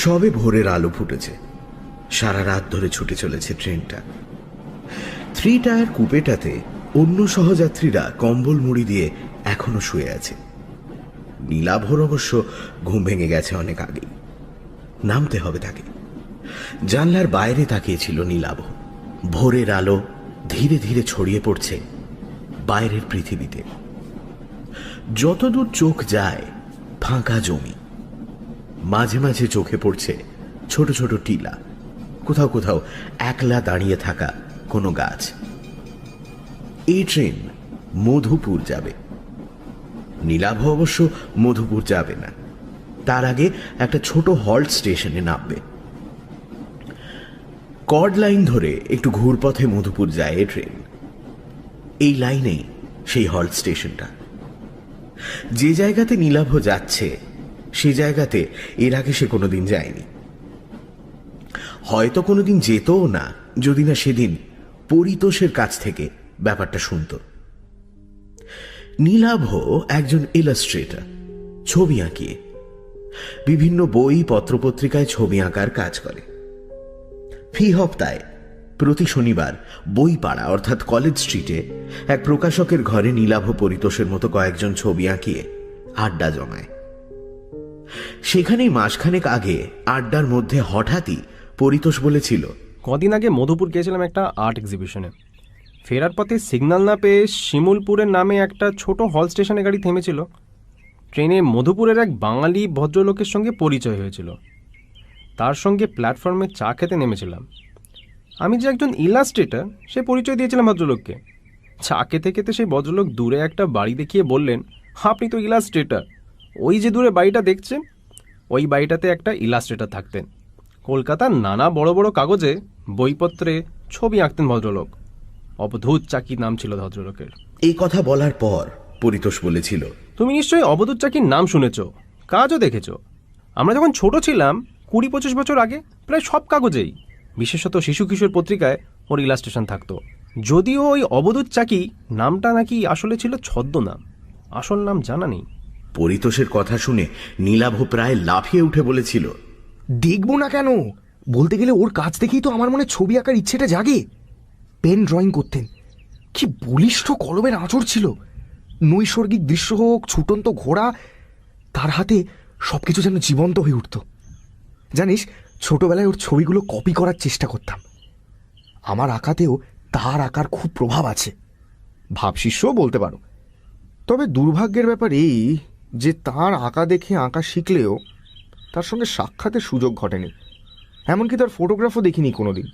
সবে ভোরের আলো ফুটেছে। সারা রাত ধরে ছুটে চলেছে ট্রেনটা। 3 টায়ার কুপেটাতে অন্য সহযাত্রীরা কম্বল মুড়ি দিয়ে এখনো শুয়ে আছে। নীলাভর অবশ্য ঘুম ভেঙে গেছে অনেক আগেই। নামতে হবে তাকে। জানলার বাইরে তাকিয়েছিল নীলাভ। ভোরের আলো ধীরে ধীরে ছড়িয়ে পড়ছে বাইরের পৃথিবীতে। যতদূর চোখ যায় ফাঁকা জমি, মাঝে মাঝে চোখে পড়ছে ছোট ছোট টিলা, কোথাও কোথাও একলা দাঁড়িয়ে থাকা কোনো গাছ। এই ট্রেন মধুপুর যাবে। নীলাভ অবশ্য মধুপুর যাবে না, তার আগে একটা ছোট হল্ট স্টেশনে নামবে। কর্ড লাইন ধরে একটু ঘুরপথে মধুপুর যায় এ ট্রেন। এই লাইনেই সেই হল্ট স্টেশনটা। যে জায়গাতে নীলাভ যাচ্ছে সে জায়গাতে এর আগে সে কোনোদিন যায়নি, হয়তো কোনোদিন যেতও না যদি না সেদিন পরিতোষের কাছ থেকে ব্যাপারটা শুনত। নীলাভ একজন ইলাস্ট্রেটর, ছবি আঁকিয়ে বিভিন্ন বই পত্রপত্রিকায় ছবি আঁকার কাজ করে। ফি হপ্তায় প্রতি শনিবার বইপাড়া অর্থাৎ কলেজ স্ট্রিটে এক প্রকাশকের ঘরে নীলাভ পরিতোষের মতো কয়েকজন ছবি আঁকিয়ে আড্ডা জমায়। সেখানেই মাসখানেক আগে আড্ডার মধ্যে হঠাৎই পরিতোষ বলেছিল, কদিন আগে মধুপুর গিয়েছিলাম একটা আর্ট এক্সিবিশনে। ফেরার পথে সিগন্যাল না পেয়ে শিমুলপুরের নামে একটা ছোট হল স্টেশনে গাড়ি থেমেছিল। ট্রেনে মধুপুরের এক বাঙালি ভদ্রলোকের সঙ্গে পরিচয় হয়েছিল। তার সঙ্গে প্ল্যাটফর্মে চা খেতে নেমেছিলাম। আমি যে একজন ইলাস্ট্রেটর সে পরিচয় দিয়েছিলাম ভদ্রলোককে। চা খেতে খেতে সেই ভদ্রলোক দূরে একটা বাড়ি দেখিয়ে বললেন, আপনি তো ইলাস্ট্রেটর, ওই যে দূরে বাড়িটা দেখছেন ওই বাড়িটাতে একটা ইলাস্ট্রেটর থাকতেন। কলকাতার নানা বড় বড় কাগজে বইপত্রে ছবি আঁকতেন ভদ্রলোক। অবধূত চাকি নাম ছিল ভদ্রলোকের। এই কথা বলার পর পরিতোষ বলেছিল, তুমি নিশ্চয়ই অবধূত চাকির নাম শুনেছ, কাজও দেখেছ। আমরা যখন ছোট ছিলাম 20-25 বছর আগে প্রায় সব কাগজেই, বিশেষত শিশু কিশোর পত্রিকায় ওর ইলাস্ট্রেশন থাকতো। যদিও ওই অবধূত চাকি নামটা নাকি আসলে ছিল ছদ্মনাম, আসল নাম জানা নেই। পরিতোষের কথা শুনে নীলাভ প্রায় লাফিয়ে উঠে বলেছিল, দেখবো না কেন, বলতে গেলে ওর কাছ থেকেই তো আমার মনে ছবি আঁকার ইচ্ছেটা জাগে। পেন ড্রয়িং করতেন, কি বলিষ্ঠ কলমের আঁচড় ছিল। নৈসর্গিক দৃশ্য হোক, ছুটন্ত ঘোড়া, তার হাতে সবকিছু যেন জীবন্ত হয়ে উঠত। জানিস, ছোটবেলায় ওর ছবিগুলো কপি করার চেষ্টা করতাম। আমার আঁকাতেও তার আঁকার খুব প্রভাব আছে, ভাবশিষ্যও বলতে পারো। তবে দুর্ভাগ্যের ব্যাপার এই যে তার আঁকা দেখে আঁকা শিখলেও তার সঙ্গে সাক্ষাতের সুযোগ ঘটেনি। এমনকি তার ফটোগ্রাফও দেখিনি কোনোদিন।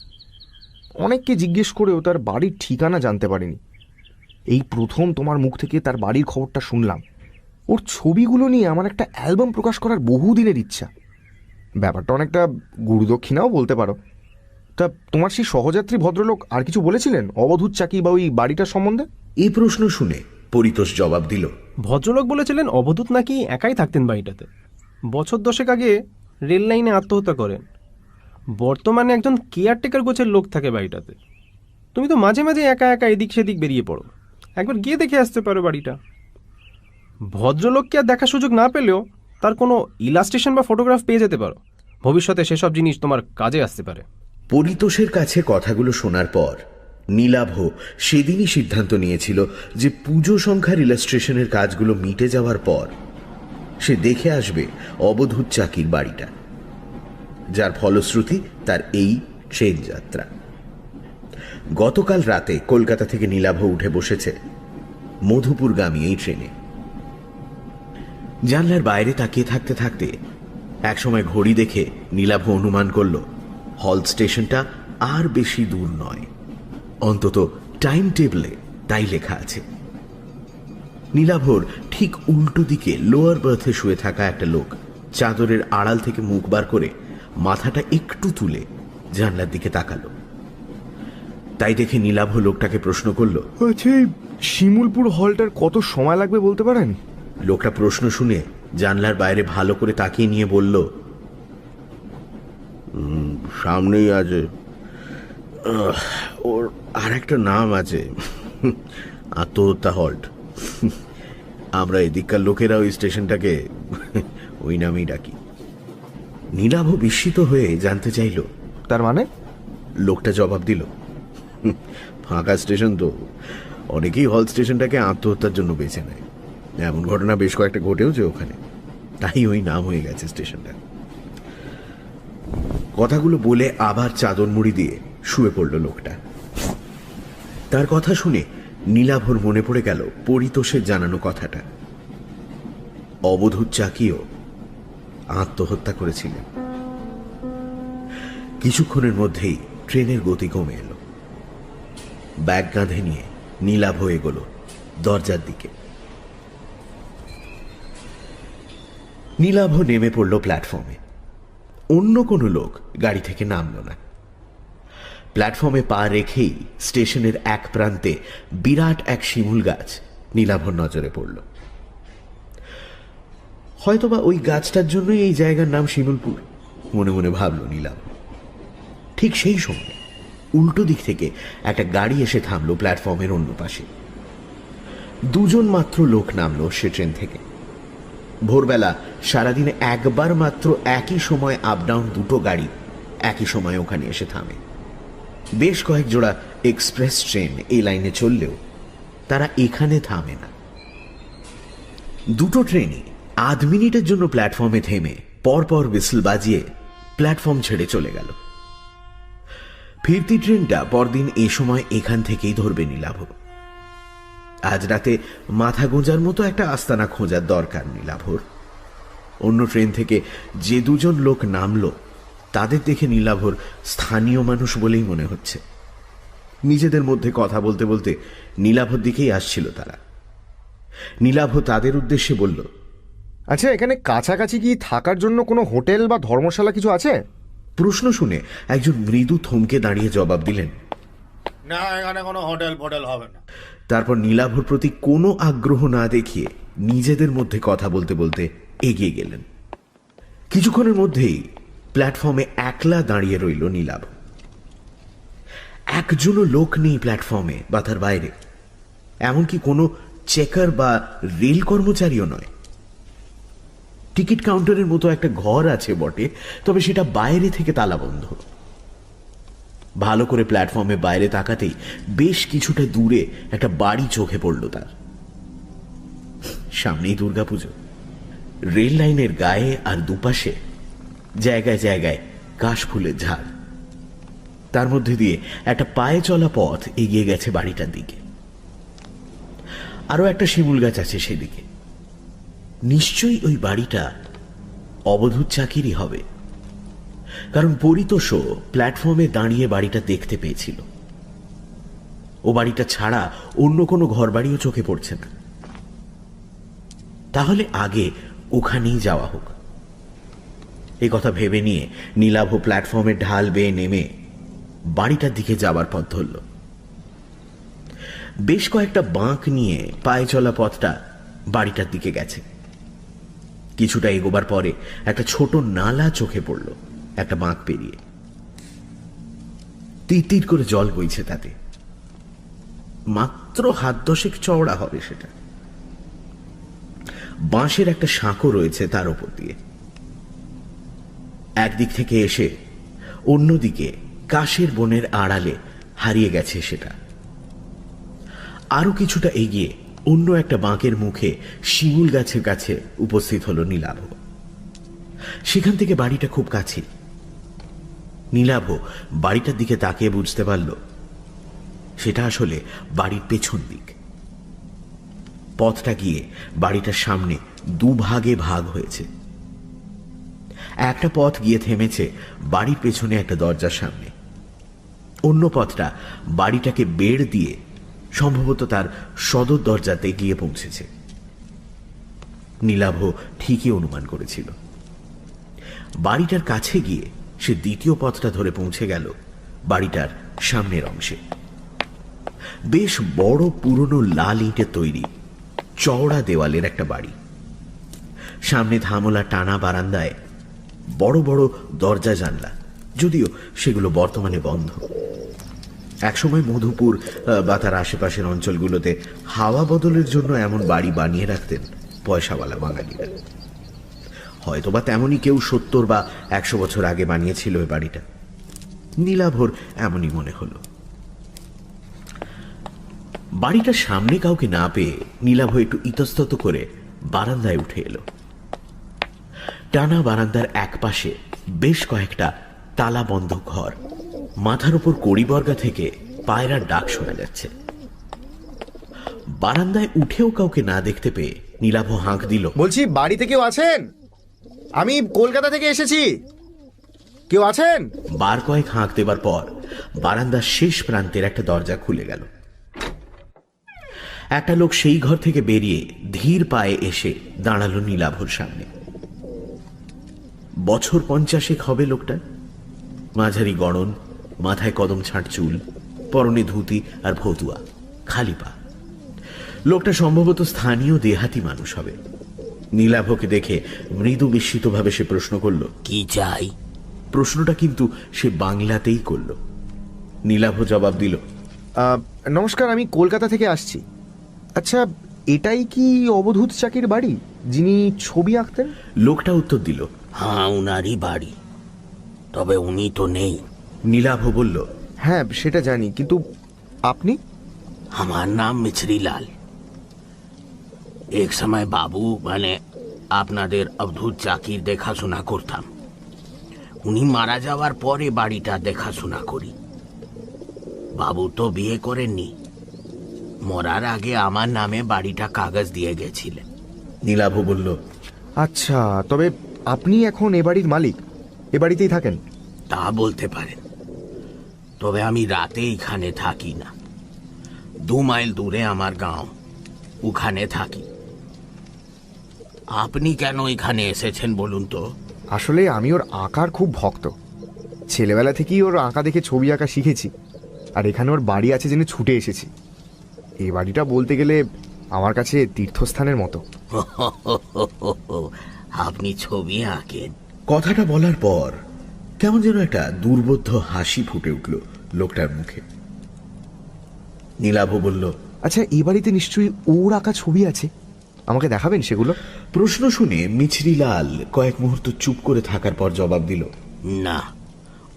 অনেককে জিজ্ঞেস করেও তার বাড়ির ঠিকানা জানতে পারিনি। এই প্রথম তোমার মুখ থেকে তার বাড়ির খবরটা শুনলাম। ওর ছবিগুলো নিয়ে আমার একটা অ্যালবাম প্রকাশ করার বহুদিনের ইচ্ছা। ব্যাপারটা অনেকটা গুরুদক্ষিণাও বলতে পারো। তা তোমার সেই সহযাত্রী ভদ্রলোক আর কিছু বলেছিলেন অবধূত চাকি বা ওই বাড়িটার সম্বন্ধে? এই প্রশ্ন শুনে পরিতোষ জবাব দিল, ভদ্রলোক বলেছিলেন অবধূত নাকি একাই থাকতেন বাড়িটাতে। বছর 10 আগে রেল লাইনে আত্মহত্যা করেন। বর্তমানে একজন কেয়ারটেকার গোছের লোক থাকে বাড়িটাতে। তুমি তো মাঝে মাঝে একা একা এদিক সেদিক বেরিয়ে পড়ো, একবার গিয়ে দেখে আসতে পারো বাড়িটা। ভদ্রলোককে আর দেখার সুযোগ না পেলেও তার কোনো ইলাস্ট্রেশন বা ফটোগ্রাফ পেয়ে যেতে পারো। ভবিষ্যতে সেসব জিনিস তোমার কাজে আসতে পারে। পরিতোষের কাছে কথাগুলো শোনার পর নীলাভ সেদিনই সিদ্ধান্ত নিয়েছিল যে পুজো সংখ্যার ইলাস্ট্রেশনের কাজগুলো মিটে যাওয়ার পর সে দেখে আসবে অবধূত চাকির বাড়িটা, যার ফলশ্রুতি তার এই ট্রেন যাত্রা। গতকাল রাতে কলকাতা থেকে নীলাভ উঠে বসেছে মধুপুরগামী এই ট্রেনে। জানলার বাইরে তাকিয়ে থাকতে থাকতে একসময় ঘড়ি দেখে নীলাভ অনুমান করল হল স্টেশনটা আর বেশি দূর নয়, অন্তত টাইম টেবলে তাই লেখা আছে। নীলাভর ঠিক উল্টো দিকে লোয়ার বার্থে শুয়ে থাকা একটা লোক চাদরের আড়াল থেকে মুখ বার করে মাথাটা একটু তুলে জানলার দিকে তাকালো। তাই দেখে নীলাভ লোকটাকে প্রশ্ন করল, আচ্ছা, শিমুলপুর হলটার কত সময় লাগবে বলতে পারেন? লোকটা প্রশ্ন শুনে জানলার বাইরে ভালো করে তাকিয়ে নিয়ে বলল, সামনেই আছে, ওর আর একটা নাম আছে, আত্মহত্যা হল্ট। আমরা এদিককার লোকেরা ওই স্টেশনটাকে ওই নামেই ডাকি। নীলাভ বিস্মিত হয়ে জানতে চাইল। তার মানে? লোকটা জবাব দিল, ফাঁকা স্টেশন তো, অনেকেই হল স্টেশনটাকে আত্মহত্যার জন্য বেছে নেয়। এমন ঘটনা বেশ কয়েকটা ঘটেওছে ওখানে, তাই ওই নাম হয়ে গেছে স্টেশনটা। কথাগুলো বলে আবার চাদর মুড়ি দিয়ে শুয়ে পড়ল লোকটা। তার কথা শুনে নীলাভর মনে পড়ে গেল পরিতোষের জানানো কথাটা। অবধূত চাকিও আত্মহত্যা করেছিলেন। কিছুক্ষণের মধ্যেই ট্রেনের গতি কমে এলো। ব্যাগ কাঁধে নিয়ে নীলাভ এগোল দরজার দিকে। নীলাভ নেমে পড়ল প্ল্যাটফর্মে। অন্য কোনো লোক গাড়ি থেকে নামল না। প্ল্যাটফর্মে পা রেখেই স্টেশনের এক প্রান্তে বিরাট এক শিমুল গাছ নীলাভর নজরে পড়ল। হয়তোবা ওই গাছটার জন্যই এই জায়গার নাম শিমুলপুর, মনে মনে ভাবল নীলাভ। ঠিক সেই সময় উল্টো দিক থেকে একটা গাড়ি এসে থামল প্ল্যাটফর্মের অন্য পাশে। দুজন মাত্র লোক নামলো সে ট্রেন থেকে। ভোরবেলা সারাদিনে একবার মাত্র একই সময় আপ ডাউন দুটো গাড়ি একই সময় ওখানে এসে থামে। বেশ কয়েক জোড়া এক্সপ্রেস ট্রেন এই লাইনে চললেও তারা এখানে থামে না। দুটো ট্রেনই আধ মিনিটের জন্য প্ল্যাটফর্মে থেমে পরপর হুইসল বাজিয়ে প্ল্যাটফর্ম ছেড়ে চলে গেল। ফিরতি ট্রেনটা পরদিন এ সময় এখান থেকেই ধরবে নীলাভ। আজ রাতে মাথা গোঁজার মতো একটা আস্তানা খোঁজার দরকার নীলাভর। অন্য ট্রেন থেকে যে দুজন লোক নামলো তাদের দেখে নীলাভর স্থানীয় মানুষ বলেই মনে হচ্ছে। নিজেদের মধ্যে কথা বলতে বলতে নীলাভর দিকেই আসছিল তারা। নীলাভ তাদের উদ্দেশ্যে বলল, আচ্ছা, এখানে কাছাকাছি কি থাকার জন্য কোনো হোটেল বা ধর্মশালা কিছু আছে? প্রশ্ন শুনে একজন মৃদু থমকে দাঁড়িয়ে জবাব দিলেন, না, এখানে কোনো হোটেল ফোটেল হবে না। তারপর নীলাভর প্রতি কোনো আগ্রহ না দেখিয়ে নিজেদের মধ্যে কথা বলতে বলতে এগিয়ে গেলেন। কিছুক্ষণের মধ্যেই প্ল্যাটফর্মে একলা দাঁড়িয়ে রইল নীলাভ। একজনও লোক নেই প্ল্যাটফর্মে বা তার বাইরে, এমনকি কোনো চেকার বা রেল কর্মচারীও নয়। টিকিট কাউন্টারের মতো একটা ঘর আছে বটে, তবে সেটা বাইরে থেকে তালাবন্ধ। ভালো করে প্ল্যাটফর্মে বাইরে তাকাতেই বেশ কিছুটা দূরে একটা বাড়ি চোখে পড়ল তার। সামনেই দুর্গাপুজো। রেল লাইনের গায়ে আর দুপাশে জায়গায় জায়গায় কাশফুলের ঝাড়। তার মধ্যে দিয়ে একটা পায়ে চলা পথ এগিয়ে গেছে বাড়িটার দিকে। আরো একটা শিমুল গাছ আছে সেদিকে। নিশ্চয়ই ওই বাড়িটা অবধূত চাকিরই হবে, কারণ পরিতোষও প্ল্যাটফর্মে দাঁড়িয়ে বাড়িটা দেখতে পেয়েছিল। ও বাড়িটা ছাড়া অন্য কোনো ঘর বাড়িও চোখে পড়ছে না। তাহলে আগে ওখানেই যাওয়া হোক। এই কথা ভেবে নিয়ে নীলাভ প্ল্যাটফর্মের ঢাল বেয়ে নেমে বাড়িটার দিকে যাবার পথ ধরল। বেশ কয়েকটা বাঁক নিয়ে পায়ে চলা পথটা বাড়িটার দিকে গেছে। কিছুটা এগোবার পরে একটা ছোট নালা চোখে পড়ল একটা বাঁক পেরিয়ে। তির করে জল বইছে তাতে। মাত্র হাত দশেক চওড়া হবে সেটা। বাঁশের একটা সাঁকো রয়েছে তার উপর দিয়ে। একদিক থেকে এসে অন্যদিকে কাশের বনের আড়ালে হারিয়ে গেছে সেটা। আরো কিছুটা এগিয়ে অন্য একটা বাঁকের মুখে শিমুল গাছের কাছে উপস্থিত হল নীলাভ। সেখান থেকে বাড়িটা খুব কাছে। নীলাভ বাড়িটার দিকে তাকিয়ে বুঝতে পারল সেটা আসলে বাড়ির পেছন দিক। পথটা গিয়ে বাড়িটার সামনে দুভাগে ভাগ হয়েছে। একটা পথ গিয়ে থেমেছে বাড়ির পেছনে একটা দরজার সামনে। অন্য পথটা বাড়িটাকে বেড় দিয়ে সম্ভবত তার সদর দরজাতে গিয়ে পৌঁছেছে। নীলাভ ঠিকই অনুমান করেছিল। বাড়িটার কাছে গিয়ে সে দ্বিতীয় পথটা ধরে পৌঁছে গেল বাড়িটার সামনের অংশে। বেশ বড় পুরনো লাল ইটের তৈরি চওড়া দেওয়ালের একটা বাড়ি। সামনে ধামলা টানা বারান্দায় বড় বড় দরজা জানলা, যদিও সেগুলো বর্তমানে বন্ধ। একসময় মধুপুর বা তার আশেপাশের অঞ্চলগুলোতে হাওয়া বদলের জন্য এমন বাড়ি বানিয়ে রাখতেন পয়সাওয়ালা বাঙালিরা। হয়তোবা তেমনই কেউ 70 বা 100 বছর আগে বানিয়েছিল এ বাড়িটা। নীলাভর এমনই মনে হলো। বাড়িটার সামনে কাউকে না পেয়ে নীলাভ একটু ইতস্তত করে বারান্দায় উঠে এলো। টানা বারান্দার এক পাশে বেশ কয়েকটা তালা বন্ধ ঘর, মাথার উপর কড়িবর্গা থেকে পায়রার ডাক শোনা যাচ্ছে। বারান্দায় উঠেও কাউকে না দেখতে পেয়ে নীলাভ হাঁক দিল, বলছি বাড়িতে কেউ আছেন? আমি কলকাতা থেকে এসেছি, কেউ আছেন? বার কয়েক হাঁক দেবার পর বারান্দার শেষ প্রান্তের একটা দরজা খুলে গেল। একটা লোক সেই ঘর থেকে বেরিয়ে ধীর পায়ে এসে দাঁড়ালো নীলাভর সামনে। বছর 50 হবে লোকটা। মাঝারি গড়ন, মাথায় কদম ছাঁট চুল, পরনে ধুতি আর ভতুয়া, খালি পা। লোকটা সম্ভবত স্থানীয় দেহাতি মানুষ হবে। নীলাভকে দেখে মৃদু বিস্মিতভাবে সে প্রশ্ন করল, কি চাই? প্রশ্নটা কিন্তু সে বাংলাতেই করল। নীলাভ জবাব দিল, নমস্কার, আমি কলকাতা থেকে আসছি। আচ্ছা, এটাই কি অবধূত চাকির বাড়ি, যিনি ছবি আঁকতেন? লোকটা উত্তর দিল, হ্যাঁ, উনারই বাড়ি, তবে উনি তো নেই। নীলাভ বলল, হ্যাঁ সেটা জানি, কিন্তু আপনি? আমার নাম মিছরিলাল। এক সময় বাবু মানে আপনাদের অবধূত চাকির দেখাশোনা করতাম। উনি মারা যাওয়ার পরে বাড়িটা দেখাশোনা করি। বাবু তো বিয়ে করেননি, মরার আগে আমার নামে বাড়িটা কাগজ দিয়ে গেছিলেন। নীলাভ বলল, আচ্ছা, তবে আপনি এখন এ বাড়ির মালিক, এ বাড়িতেই থাকেন? তা বলতে পারেন, তবে আমি রাতে এখানে থাকি না। 2 মাইল দূরে আমার গাঁও, ওখানে থাকি। আপনি কেন এখানে এসেছেন বলুন তো? আসলে আমি ওর আঁকার খুব ভক্ত। ছেলেবেলা থেকেই ওর আঁকা দেখে ছবি আঁকা শিখেছি, আর এখানে ওর বাড়ি আছে জেনে ছুটে এসেছি। এই বাড়িটা বলতে গেলে আমার কাছে তীর্থস্থানের মতো। আপনি ছবি আঁকেন? কথাটা বলার পর কেমন যেন একটা দুর্বোধ্য হাসি ফুটে উঠল লোকটার মুখে। নীলাভ বলল, আচ্ছা, এই বাড়িতে নিশ্চয়ই ওর আঁকা ছবি আছে, আমাকে দেখাবেন সেগুলো? প্রশ্ন শুনে মিছরিলাল কয়েক মুহূর্ত চুপ করে থাকার পর জবাব দিল, না,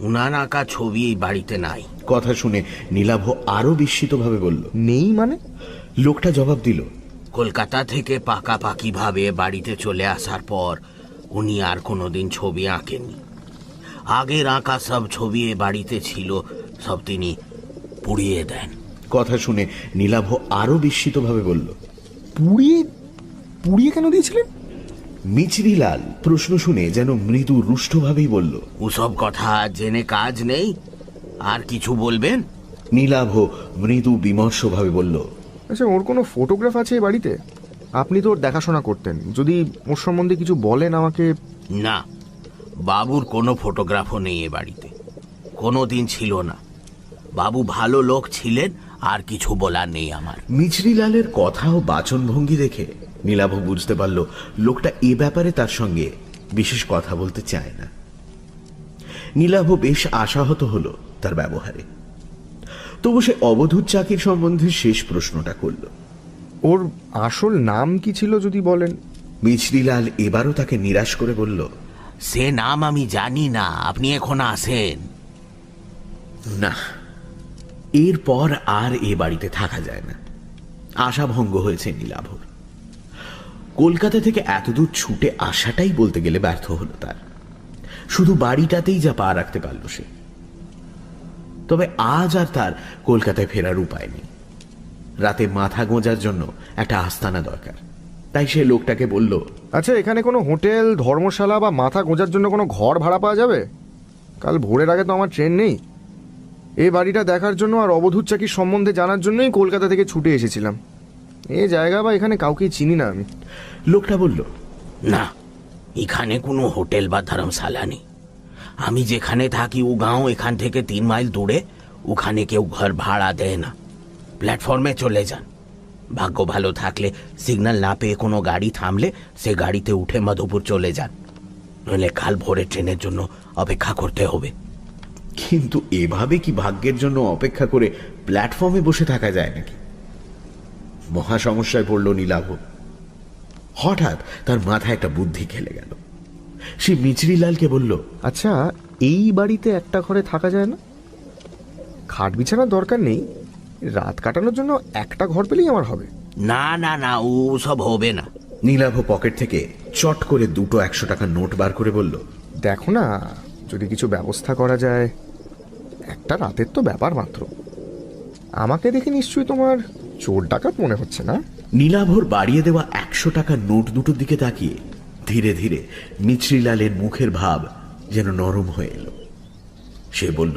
উনার আঁকা ছবি এই বাড়িতে নাই। কথা শুনে নীলাভ আরো বিস্মিতভাবে বলল, নেই মানে? লোকটা জবাব দিল, কলকাতা থেকে পাকাপাকি ভাবে বাড়িতে চলে আসার পর উনি আর কোনোদিন ছবি আঁকেননি। আগের আঁকা সব ছবি এ বাড়িতে ছিল, সব তিনি পুড়িয়ে দেন। কথা শুনে নীলাভ আরো বিস্মিতভাবে বলল, পুড়িয়ে পুড়িয়ে কেন দিয়েছিলেন? মিছরিলাল প্রশ্ন শুনে যেন মৃদু রুষ্টভাবেই বলল, ওসব কথা জেনে কাজ নেই, আর কিছু বলবেন? নীলাভ মৃদু বিমর্ষভাবে বলল, আচ্ছা, ওর কোনো ফটোগ্রাফ আছে এই বাড়িতে? আপনি তো ওর দেখাশোনা করতেন, যদি ওর সম্বন্ধে কিছু বলেন আমাকে। না, বাবুর কোনো ফটোগ্রাফও নেই এ বাড়িতে, কোনো দিন ছিল না। বাবু ভালো লোক ছিলেন, আর কিছু বলার নেই আমার। মিছরিলালের কথা ও বাচনভঙ্গি দেখে নীলাভ বুঝতে পারল লোকটা এ ব্যাপারে তার সঙ্গে বিশেষ কথা বলতে চায় না। নীলাভ বেশ আশাহত হলো তার ব্যবহারে। তবু সে অবধূত চাকির সম্বন্ধে শেষ প্রশ্নটা করল, ওর আসল নাম কি ছিল যদি বলেন? মিছরিলাল এবারও তাকে নিরাশ করে বলল, সে নাম আমি জানি না, আপনি এখন আসেন। না, এরপর আর এ বাড়িতে থাকা যায় না। আশাভঙ্গ হয়েছে নীলাভর। কলকাতা থেকে এতদূর ছুটে আসাটাই বলতে গেলে ব্যর্থ হলো তার। শুধু বাড়িটাতেই যা পা রাখতে পারল সে। তবে আজ আর তার কলকাতায় ফেরার উপায় নেই। রাতে মাথা গোঁজার জন্য একটা আস্তানা দরকার। তাই সে লোকটাকে বলল, আচ্ছা, এখানে কোনো হোটেল, ধর্মশালা বা মাথা গোঁজার জন্য কোনো ঘর ভাড়া পাওয়া যাবে? কাল ভোরের আগে তো আমার ট্রেন নেই। এই বাড়িটা দেখার জন্য আর অবধূত চাকির সম্বন্ধে জানার জন্যই কলকাতা থেকে ছুটে এসেছিলাম। এই জায়গা বা এখানে কাউকেই চিনি না আমি। লোকটা বলল, না, এখানে কোনো হোটেল বা ধর্মশালা নেই। আমি যেখানে থাকি ও গাঁও এখান থেকে 3 মাইল দূরে, ওখানে কেউ ঘর ভাড়া দেয় না। প্ল্যাটফর্মে চলে যান। ভাগ্য ভালো থাকলে সিগন্যাল না পেয়ে কোনো গাড়ি থামলে সে গাড়িতে উঠে মধুপুর চলে যান, নইলে কাল ভোরে ট্রেনের জন্য অপেক্ষা করতে হবে। কিন্তু এভাবে কি ভাগ্যের জন্য অপেক্ষা করে প্ল্যাটফর্মে বসে থাকা যায় নাকি? মহা সমস্যায় পড়ল নীলাভ। হঠাৎ তার মাথায় একটা বুদ্ধি খেলে গেল। সে মিচরিলালকে বলল, আচ্ছা, এই বাড়িতে একটা ঘরে থাকা যায় না? খাট বিছানার দরকার নেই, রাত কাটানোর জন্য একটা ঘর পেলেই আমার হবে। না না না, ও সব হবে না। নীলাভ পকেট থেকে চট করে 2 100 টাকার নোট বার করে বলল, দেখো না, যদি কিছু ব্যবস্থা করা যায়। একটা রাতের তো ব্যাপার মাত্র। আমাকে দেখে নিশ্চয়ই তোমার চোর ডাকাত মনে হচ্ছে না? নীলাভর বাড়িয়ে দেওয়া 100 টাকার নোট দুটোর দিকে তাকিয়ে ধীরে ধীরে মিচরিলালের মুখের ভাব যেন নরম হয়ে এলো। সে বলল,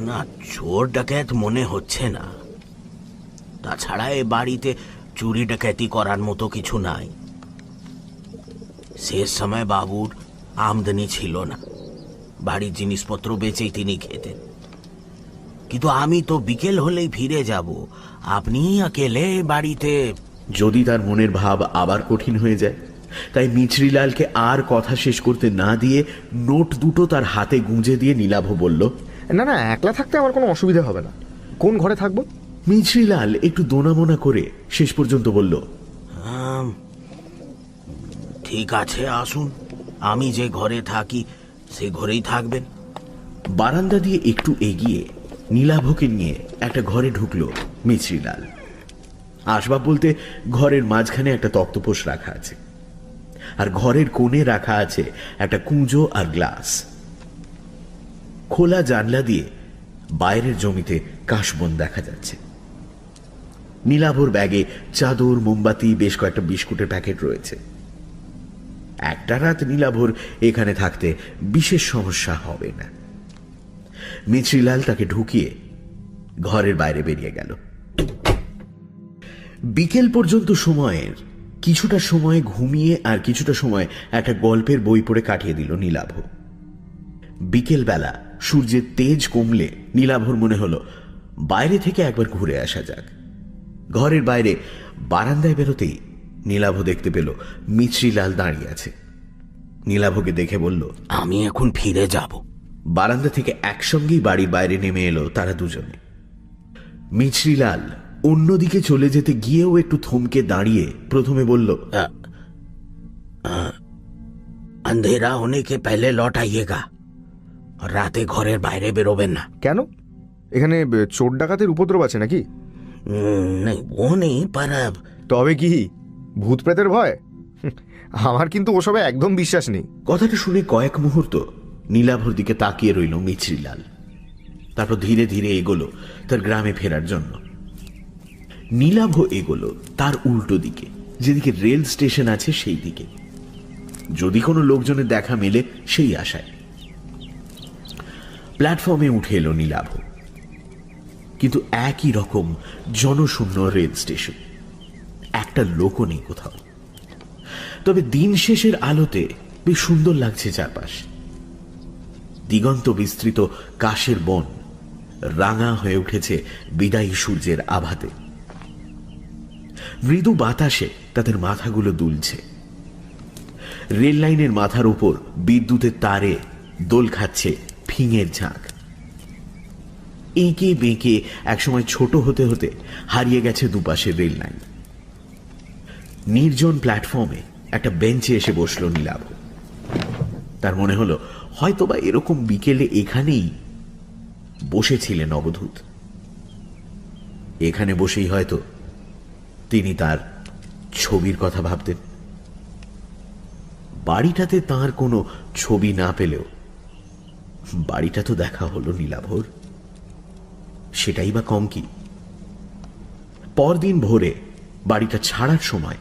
না, চোর ডাকাত মনে হচ্ছে না। তাছাড়া এ বাড়িতে চুরি ডাকাতি করার মতো কিছু নাই। শেষ সময় বাবুর আমদানি ছিল না, বাড়ির জিনিসপত্র বেচেই তিনি খেতেন। কিন্তু আমি তো বিকেল হলেই ফিরে যাব, আপনি একেলে বাড়িতে। যদি তার মনের ভাব আবার কঠিন হয়ে যায়, তাই মিচরিলালকে আর কথা শেষ করতে না দিয়ে নোট দুটো তার হাতে গুঁজে দিয়ে নীলাভ বলল, না না, একলা থাকতে আমার কোনো অসুবিধা হবে না। কোন ঘরে থাকবো? মিচরিলাল একটু দোনামোনা করে শেষ পর্যন্ত বলল, ঠিক আছে, আসুন, আমি যে ঘরে থাকি সে ঘরেই থাকবেন। বারান্দা দিয়ে একটু এগিয়ে নীলাভকে নিয়ে একটা ঘরে ঢুকলো মিচরিলাল। আসবাব বলতে ঘরের মাঝখানে একটা তক্তপোষ রাখা আছে, আর ঘরের কোণে রাখা আছে একটা কুঁজো আর গ্লাস। খোলা জানলা দিয়ে বাইরের জমিতে কাশবন দেখা যাচ্ছে। নীলাভর ব্যাগে চাদর, মোমবাতি, বেশ কয়েকটা বিস্কুটের প্যাকেট রয়েছে। একটা রাত নীলাভর এখানে থাকতে বিশেষ সমস্যা হবে না। মিচরিলাল তাকে ঢুকিয়ে ঘরের বাইরে বেরিয়ে গেল। বিকেল পর্যন্ত সময়ের কিছুটা সময় ঘুমিয়ে আর কিছুটা সময় একটা গল্পের বই পড়ে কাটিয়ে দিল নীলাভ। বিকেল বেলা সূর্যের তেজ কমলে নীলাভর মনে হলো বাইরে থেকে একবার ঘুরে আসা যাক। ঘরের বাইরে বারান্দায় বেরোতেই নীলাভ দেখতে পেল মিচরিলাল দাঁড়িয়ে আছে। নীলাভকে দেখে বলল, আমি এখন ফিরে যাব। বারান্দা থেকে একসঙ্গেই বাড়ির বাইরে নেমে এলো তারা দুজনে। মিচরিলাল অন্যদিকে চলে যেতে গিয়েও একটু থমকে দাঁড়িয়ে প্রথমে বলল, अंधेरा होने के पहले लौट आइएगा, রাতে ঘরের বাইরে বেরোবেন না। কেন? এখানে চোর ডাকাতের উপদ্রব আছে নাকি? नहीं, वो नहीं, पर তবে কি ভূত প্রেতের ভয়? আমার কিন্তু ওসবে একদম বিশ্বাস নেই। কথাটা শুনে কয়েক মুহূর্ত নীলাভর দিকে তাকিয়ে রইল মিচরিলাল। তারপর ধীরে ধীরে এগোলো তার গ্রামে ফেরার জন্য। নীলাভ এগোলো তার উল্টো দিকে, যেদিকে রেল স্টেশন আছে সেই দিকে, যদি কোনো লোকজনের দেখা মেলে সেই আশায়। প্ল্যাটফর্মে উঠে এলো নীলাভ, কিন্তু একই রকম জনশূন্য রেল স্টেশন, একটা লোকও নেই কোথাও। তবে দিন শেষের আলোতে বেশ সুন্দর লাগছে চারপাশ। দিগন্ত বিস্তৃত কাশের বন রাঙা হয়ে উঠেছে বিদায়ী সূর্যের আভাতে। মৃদু বাতাসে তাদের মাথাগুলো দুলছে। রেল লাইনের মাথার উপর বিদ্যুতের তারে দোল খাচ্ছে ফিঙের ঝাঁক। এঁকে বেঁকে একসময় ছোট হতে হতে হারিয়ে গেছে দুপাশের রেল লাইন। নির্জন প্ল্যাটফর্মে একটা বেঞ্চে এসে বসল নীলাভ। তার মনে হলো হয়তোবা এরকম বিকেলে এখানেই বসেছিলেন অবধূত। এখানে বসেই হয়তো তিনি তার ছবির কথা ভাবতেন। বাড়িটাতে তার কোনো ছবি না পেলেও বাড়িটা তো দেখা হলো নীলাভর, সেটাই বা কম কি। পরদিন ভোরে বাড়িটা ছাড়ার সময়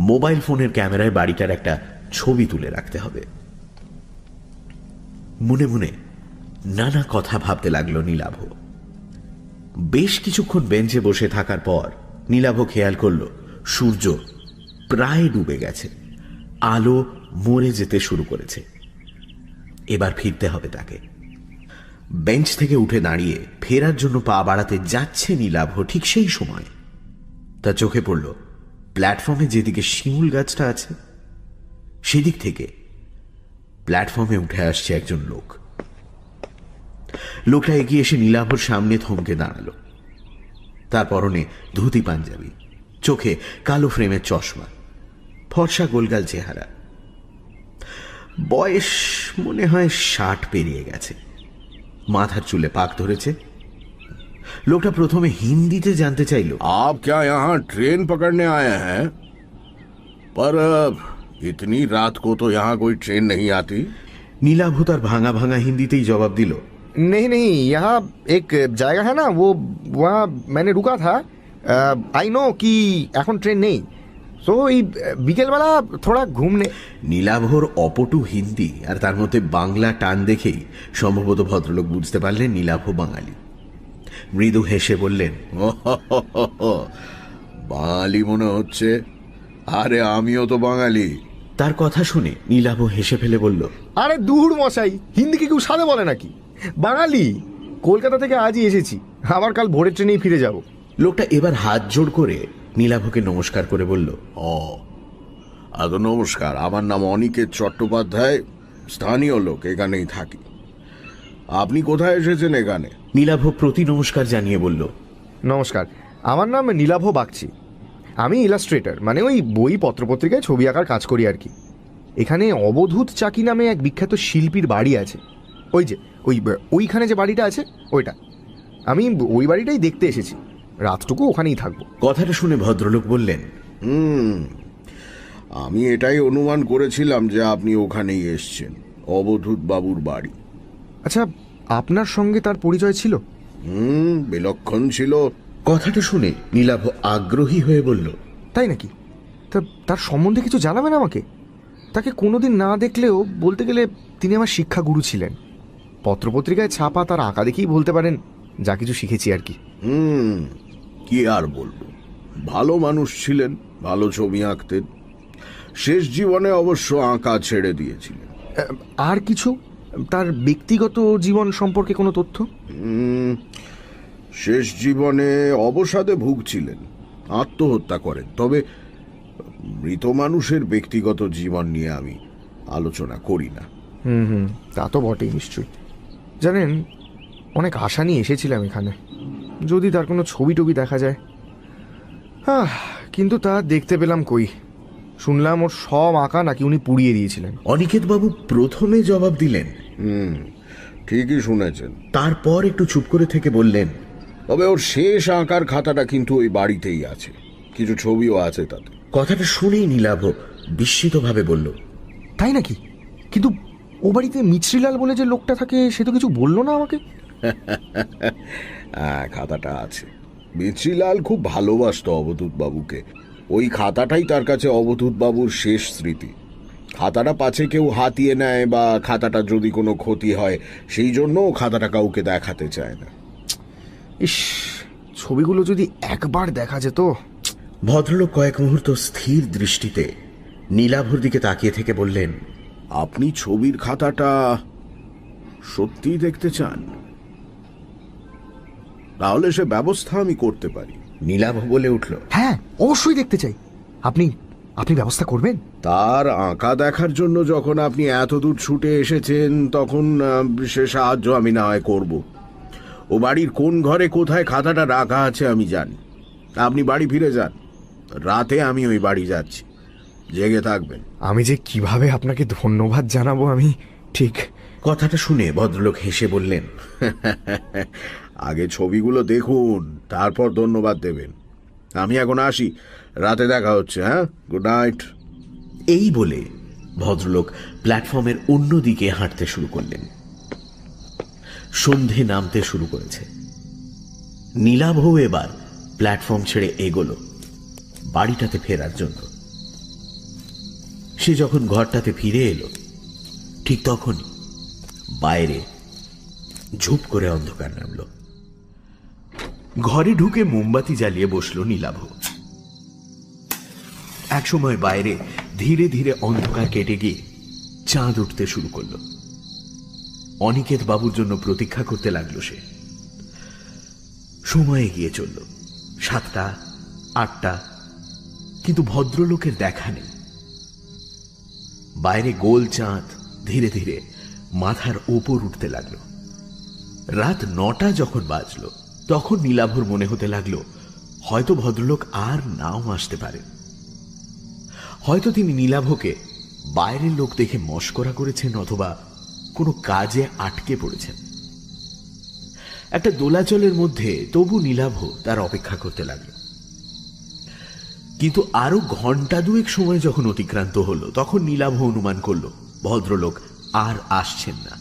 মোবাইল ফোনের ক্যামেরায় বাড়িটার একটা ছবি তুলে রাখতে হবে। মনে মনে নানা কথা ভাবতে লাগলো নীলাভ। বেশ কিছুক্ষণ বেঞ্চে বসে থাকার পর নীলাভ খেয়াল করল সূর্য প্রায় ডুবে গেছে, আলো মরে যেতে শুরু করেছে। এবার ফিরতে হবে তাকে। বেঞ্চ থেকে উঠে দাঁড়িয়ে ফেরার জন্য পা বাড়াতে যাচ্ছে নীলাভ, ঠিক সেই সময় তার চোখে পড়ল প্ল্যাটফর্মে যেদিকে শিমুল গাছটা আছে সেদিক থেকে প্ল্যাটফর্মে উঠে আসছে একজন লোক। লোকটা এগিয়ে এসে নীলাভর সামনে থমকে দাঁড়ালো। তার পরনে ধুতি পাঞ্জাবি, চোখে কালো ফ্রেমের চশমা, ফর্সা গোলগাল চেহারা। বয়স মনে হয় 60 পেরিয়ে গেছে, মাথার চুলে পাক ধরেছে। লোকটা প্রথমে হিন্দিতে জানতে চাইল, आप क्या यहाँ ट्रेन पकड़ने आए हैं? पर इतनी रात को तो यहाँ कोई ट्रेन नहीं आती। নীলাভ তার ভাঙা ভাঙা হিন্দিতেই জবাব দিল, नहीं नहीं, यहाँ एक जगह है ना, वो वहाँ मैंने रुका था। आई नो कि এখন ট্রেন নেই, সো এই বিকেলবেলা থোড়া ঘুমনে। নীলাভর অপটু হিন্দি আর তার মধ্যে বাংলা টান দেখেই সম্ভবত ভদ্রলোক বুঝতে পারলেন নীলাভ বাঙালি। মৃদু হেসে বললেন, বাঙালি মনে হচ্ছে। আরে আমিও তো বাঙালি। তার কথা শুনে নীলাভ হেসে ফেলে বলল, আরে দূর মশাই, হিন্দি কি কেউ সাদে বলে নাকি? বাঙালি, কলকাতা থেকে আজই এসেছি, আবার কাল ভোরের ট্রেনেই ফিরে যাব। লোকটা এবার হাত জোড় করে নীলাভকে নমস্কার করে বলল, ও আদৌ নমস্কার, আমার নাম অনিকেত চট্টোপাধ্যায়, স্থানীয় লোক, এখানেই থাকি। আপনি কোথায় এসেছেন এখানে? নীলাভ প্রতি নমস্কার জানিয়ে বলল, নমস্কার, আমার নাম নীলাভ বাগচি। আমি ইলাস্ট্রেটর, মানে ওই বই পত্রপত্রিকায় ছবি আঁকার কাজ করি আর কি। এখানে অবধূত চাকি নামে এক বিখ্যাত শিল্পীর বাড়ি আছে, ওই যে ওইখানে যে বাড়িটা আছে ওইটা। আমি ওই বাড়িটাই দেখতে এসেছি, রাতটুকু ওখানেই থাকবো। কথাটা শুনে ভদ্রলোক বললেন, আমি এটাই অনুমান করেছিলাম যে আপনি ওখানেই এসছেন, অবধূত বাবুর বাড়ি। আচ্ছা, আপনার সঙ্গে তার পরিচয় ছিল? বিলক্ষণ ছিল। কথাটা শুনে নীলাভ আগ্রহী হয়ে বলল, তাই নাকি? তা তার সম্বন্ধে কিছু জানাবেন আমাকে? তাকে কোনোদিন না দেখলেও বলতে গেলে তিনি আমার শিক্ষাগুরু ছিলেন। পত্রপত্রিকায় ছাপা তার আঁকা দেখেই বলতে পারেন যা কিছু শিখেছি আর কি। কি আর বলবো, ভালো মানুষ ছিলেন, ভালো ছবি আঁকতেন। শেষ জীবনে অবশ্য আঁকা ছেড়ে দিয়েছিলেন। আর কিছু তার ব্যক্তিগত জীবন সম্পর্কে কোনো তথ্য? শেষ জীবনে অবসাদে ভুগছিলেন, আত্মহত্যা করেন। তবে মৃত মানুষের ব্যক্তিগত জীবন নিয়ে আমি আলোচনা করি না। তা তো বটেই নিশ্চয়ই। জানেন, অনেক আশা নিয়ে এসেছিলাম এখানে, যদি তার কোনো ছবি টবি দেখা যায়। কিন্তু তা দেখতে পেলাম কই। শুনলাম ওর সব আঁকা নাকি উনি পুড়িয়ে দিয়েছিলেন। অনিকেত বাবু প্রথমে জবাব দিলেন, ঠিকই শুনেছেন। তারপর একটু চুপ করে থেকে বললেন, তবে ওর শেষ আঁকার খাতাটা কিন্তু ওই বাড়িতেই আছে, কিছু ছবিও আছে তাতে। কথাটা শুনেই নীলাভ বিস্মিতভাবে বলল, তাই নাকি? কিন্তু ও বাড়িতে মিছরিলাল বলে যে লোকটা থাকে, সে তো কিছু বললো না আমাকে। হ্যাঁ, খাতাটা আছে। মিছরিলাল খুব ভালোবাসতো অবধূত বাবুকে। ওই খাতাটাই তার কাছে অবধূত বাবুর শেষ স্মৃতি। খাতাটা পাছে কেউ হাতিয়ে নেয় বা খাতাটা যদি কোনো ক্ষতি হয়, সেই জন্য খাতাটা কাউকে দেখাতে চায় না। ইস, ছবিগুলো যদি একবার দেখা যেত। ভদ্রলোক কয়েক মুহূর্ত স্থির দৃষ্টিতে নীলাভর দিকে তাকিয়ে থেকে বললেন, আপনি ছবির খাতাটা সত্যিই দেখতে চান? তাহলে সে ব্যবস্থা আমি করতে পারি। নীলাভ বলে উঠল, হ্যাঁ, অবশ্যই দেখতে চাই। আপনি আপনি ব্যবস্থা করবেন? তার আঁকা দেখার জন্য যখন আপনি এত দূর ছুটে এসেছেন, তখন সে সাহায্য আমি না হয় করব। ও বাড়ির কোন ঘরে কোথায় খাতাটা রাখা আছে আমি জানি। আপনি বাড়ি ফিরে যান, রাতে আমি ওই বাড়ি যাচ্ছি, জেগে থাকবেন। আমি যে কিভাবে আপনাকে ধন্যবাদ জানাবো আমি ঠিক। কথাটা শুনে ভদ্রলোক হেসে বললেন, আগে ছবিগুলো দেখুন, তারপর ধন্যবাদ দেবেন। আমি এখন আসি, রাতে দেখা হচ্ছে। হ্যাঁ, গুড নাইট। এই বলে ভদ্রলোক প্ল্যাটফর্মের অন্য দিকে হাঁটতে শুরু করলেন। সন্ধে নামতে শুরু করেছে। নীলাভ এবার প্ল্যাটফর্ম ছেড়ে এগোলো বাড়িটাতে ফেরার জন্য। সে যখন ঘরটাতে ফিরে এলো, ঠিক তখনই বাইরে ঝুপ করে অন্ধকার নামল। ঘরে ঢুকে মোমবাতি জ্বালিয়ে বসল নীলাভ। একসময় বাইরে ধীরে ধীরে অন্ধকার কেটে গিয়ে চাঁদ উঠতে শুরু করলো। অনিকেত বাবুর জন্য প্রতীক্ষা করতে লাগলো সে। সময় এগিয়ে চলল, 7টা, 8টা, কিন্তু ভদ্রলোকের দেখা নেই। বাইরে গোল চাঁদ ধীরে ধীরে মাথার ওপর উঠতে লাগলো। রাত 9টা যখন বাজলো, তখন নীলাভর মনে হতে লাগলো হয়তো ভদ্রলোক আর নাও আসতে পারে। হয়তো তিনি নীলাভকে বাইরের লোক দেখে মশকরা করেছেন অথবা কোনো কাজে আটকে পড়েছেন। একটা দোলাচলের মধ্যে তবু নীলাভ তার অপেক্ষা করতে লাগল। কিন্তু আরো ঘন্টা দুয়েক সময় যখন অতিক্রান্ত হলো তখন নীলাভ অনুমান করল ভদ্রলোক আর আসছেন না।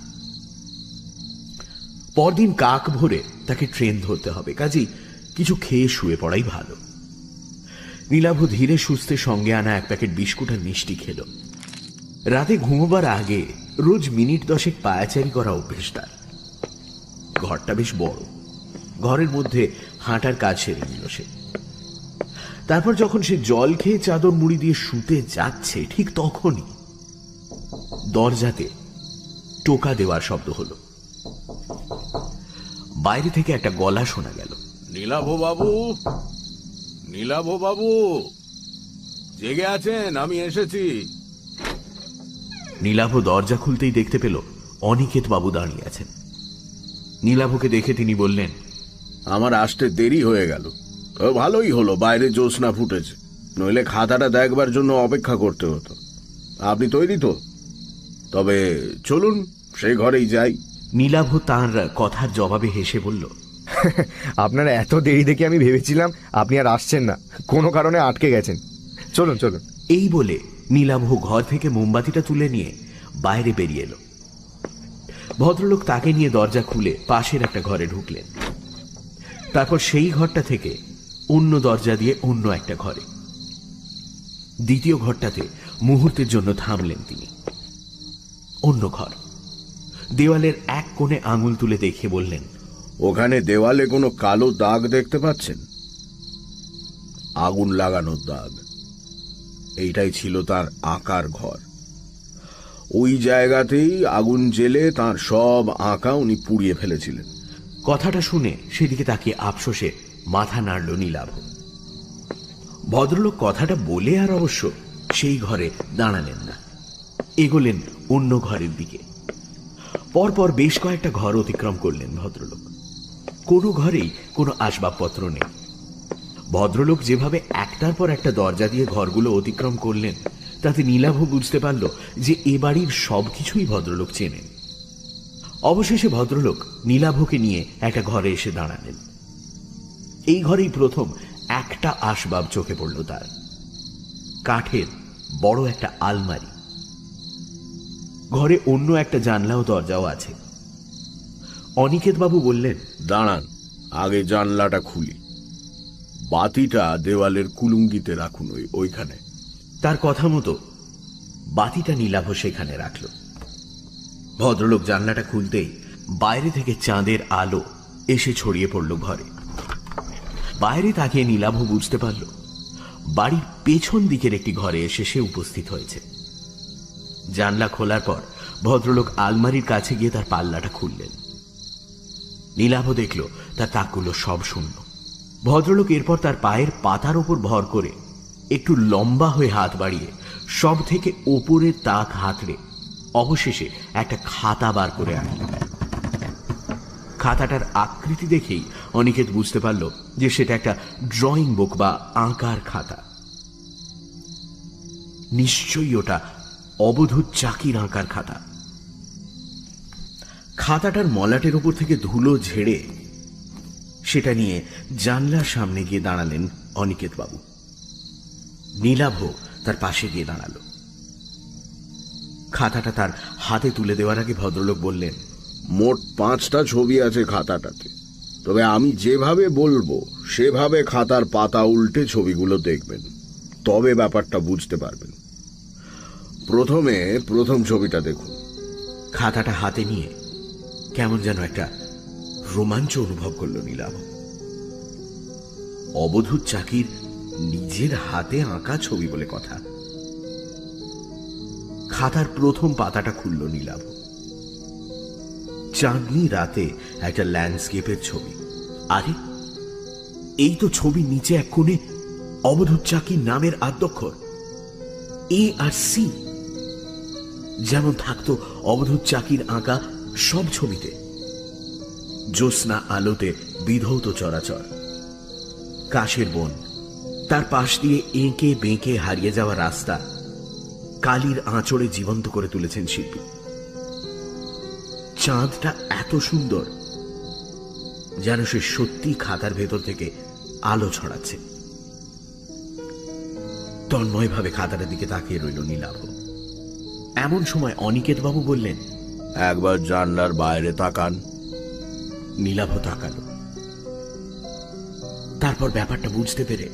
পরদিন কাক ভোরে তাকে ট্রেন ধরতে হবে, কাজেই কিছু খেয়ে শুয়ে পড়াই ভালো। নীলাভ ধীরে সুস্থে সঙ্গে আনা এক প্যাকেট বিস্কুট আর মিষ্টি খেল। রাতে ঘুমোবার আগে রোজ মিনিট 10 পায়াচারি করা অভ্যেস তার। ঘরটা বেশ বড়, ঘরের মধ্যে হাঁটার কাজ সেরে নিল সে। তারপর যখন সে জল খেয়ে চাদর মুড়ি দিয়ে শুতে যাচ্ছে ঠিক তখনই দরজাতে টোকা দেওয়ার শব্দ হলো। বাইরে থেকে একটা গলা শোনা গেল। নীলাভ বাবু, নীলাভ বাবু, জেগে আছেন? আমি এসেছি। নীলাভ দরজা খুলতেই দেখতে পেল অনিকেত বাবু দাঁড়িয়ে আছেন। নীলাভকে দেখে তিনি বললেন, আমার আসতে দেরি হয়ে গেল। ভালোই হলো বাইরে জ্যোৎস্না ফুটেছে, নইলে খাতাটা দেখবার জন্য অপেক্ষা করতে হতো। আপনি তৈরি তো? তবে চলুন সেই ঘরেই যাই। নীলাভ তাঁর কথার জবাবে হেসে বলল, আপনার এত দেরি দেখে আমি ভেবেছিলাম আপনি আর আসছেন না, কোনো কারণে আটকে গেছেন। চলুন চলুন। এই বলে নীলাভ ঘর থেকে মোমবাতিটা তুলে নিয়ে বাইরে বেরিয়ে এলো। ভদ্রলোক তাকে নিয়ে দরজা খুলে পাশের একটা ঘরে ঢুকলেন। তারপর সেই ঘরটা থেকে অন্য দরজা দিয়ে অন্য একটা ঘরে, দ্বিতীয় ঘরটাতে মুহূর্তের জন্য থামলেন তিনি। অন্য ঘর, দেওয়ালের এক কোণে আঙুল তুলে দেখে বললেন, ওখানে দেওয়ালে কোনো কালো দাগ দেখতে পাচ্ছেন? আগুন লাগানোর দাগ। এইটাই ছিল তার আঁকার ঘর। ওই জায়গাতেই আগুন জ্বেলে তার সব আঁকা উনি পুড়িয়ে ফেলেছিলেন। কথাটা শুনে সেদিকে তাকিয়ে আফসোসে মাথা নাড়ল নীলাভ। ভদ্রলোক কথাটা বলে আর অবশ্য সেই ঘরে দাঁড়ালেন না, এগোলেন অন্য ঘরের দিকে। পরপর বেশ কয়েকটা ঘর অতিক্রম করলেন ভদ্রলোক। কোনো ঘরেই কোনো আসবাবপত্র নেই। ভদ্রলোক যেভাবে একটার পর একটা দরজা দিয়ে ঘরগুলো অতিক্রম করলেন তাতে নীলাভ বুঝতে পারল যে এ বাড়ির সবকিছুই ভদ্রলোক চেনেন। অবশেষে ভদ্রলোক নীলাভকে নিয়ে একটা ঘরে এসে দাঁড়ালেন। এই ঘরেই প্রথম একটা আসবাব চোখে পড়ল তার, কাঠের বড় একটা আলমারি। ঘরে অন্য একটা জানলা ও দরজাও আছে। অনিকেত বাবু বললেন, দাঁড়ান, আগে জানলাটা খুলি। বাতিটা দেওয়ালের কুলুঙ্গিতে রাখুন, ওইখানে। তার কথা মতো বাতিটা নীলাভ সেখানে রাখল। ভদ্রলোক জানলাটা খুলতেই বাইরে থেকে চাঁদের আলো এসে ছড়িয়ে পড়ল ঘরে। বাইরে তাকিয়ে নীলাভ বুঝতে পারল বাড়ির পেছন দিকের একটি ঘরে এসে সে উপস্থিত হয়েছে। জানলা খোলার পর ভদ্রলোক আলমারির কাছে গিয়ে তার পাল্লাটা খুললেন। নীলাভ দেখল তার তাকগুলো সব শূন্য। ভদ্রলোক এরপর তার পায়ের পাতার ওপর ভর করে একটু লম্বা হয়ে হাত বাড়িয়ে সব থেকে ওপরের তাক হাতড়ে অবশেষে একটা খাতা বার করে আনলেন। খাতাটার আকৃতি দেখেই অনিকেত বুঝতে পারল যে সেটা একটা ড্রয়িং বুক বা আঁকার খাতা। নিশ্চয়ই ওটা অবধূত চাকির আঁকার খাতা। খাতাটার মলাটের উপর থেকে ধুলো ঝেড়ে সেটা নিয়ে জানলার সামনে গিয়ে দাঁড়ালেন অনিকেত বাবু। নীলাভ তার পাশে গিয়ে দাঁড়ালো। খাতাটা তার হাতে তুলে দেওয়ার আগে ভদ্রলোক বললেন, মোট 5টা ছবি আছে খাতাটাতে। তবে আমি যেভাবে বলবো সেভাবে খাতার পাতা উল্টে ছবিগুলো দেখবেন, তবে ব্যাপারটা বুঝতে পারবেন। প্রথমে প্রথম ছবিটা দেখুন। খাতাটা হাতে নিয়ে কেমন যেন একটা রোমাঞ্চ অনুভব করল নীলাভ। অবধূত চাকির নিজের হাতে আঁকা ছবি বলে কথা। খাতার প্রথম পাতাটা খুলল নীলাভ। চাঁদনি রাতে একটা ল্যান্ডস্কেপের ছবি। আরে, এই তো ছবির নিচে এক কোণে অবধূত চাকির নামের আদ্যক্ষর এ আর সি, যেমন থাকতো অবধূত চাকির আঁকা সব ছবিতে। জ্যোৎস্না আলোতে বিধৌত চরাচর, কাশের বন, তার পাশ দিয়ে এঁকে বেঁকে হারিয়ে যাওয়া রাস্তা, কালির আঁচড়ে জীবন্ত করে তুলেছেন শিল্পী। চাঁদটা এত সুন্দর যেন সে সত্যি খাতার ভেতর থেকে আলো ছড়াচ্ছে। তন্ময়ভাবে খাতাটার দিকে তাকিয়ে রইল নীলাভ। এমন সময় অনিকেত বাবু বললেন, একবার জানলার বাইরে তাকান। নীলাভ তাকালো। তারপর ব্যাপারটা বুঝতে পেরে